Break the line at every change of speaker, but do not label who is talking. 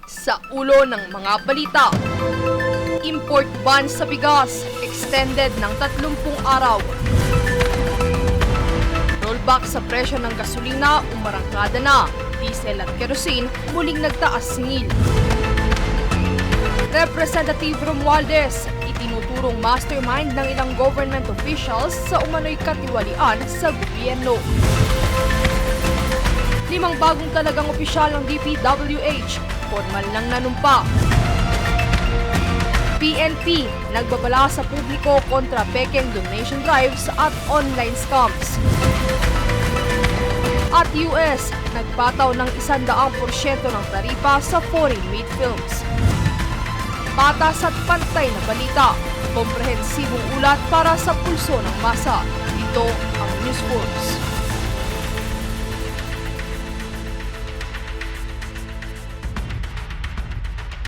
Sa ulo ng mga balita, import ban sa bigas, extended ng 30 araw. Rollback sa presyo ng gasolina, umarangkada na. Diesel at kerosene muling nagtaas singil. Representative Romualdez, itinuturong mastermind ng ilang government officials sa umano'y katiwalian sa gobyerno. 5 bagong talagang opisyal ng DPWH, formal lang nanumpa. PNP, nagbabala sa publiko kontra pekeng donation drives at online scams. At US, nagpataw ng 100% ng taripa sa foreign-made films. Patas at pantay na balita, komprehensibong ulat para sa pulso ng masa. Ito ang News Force.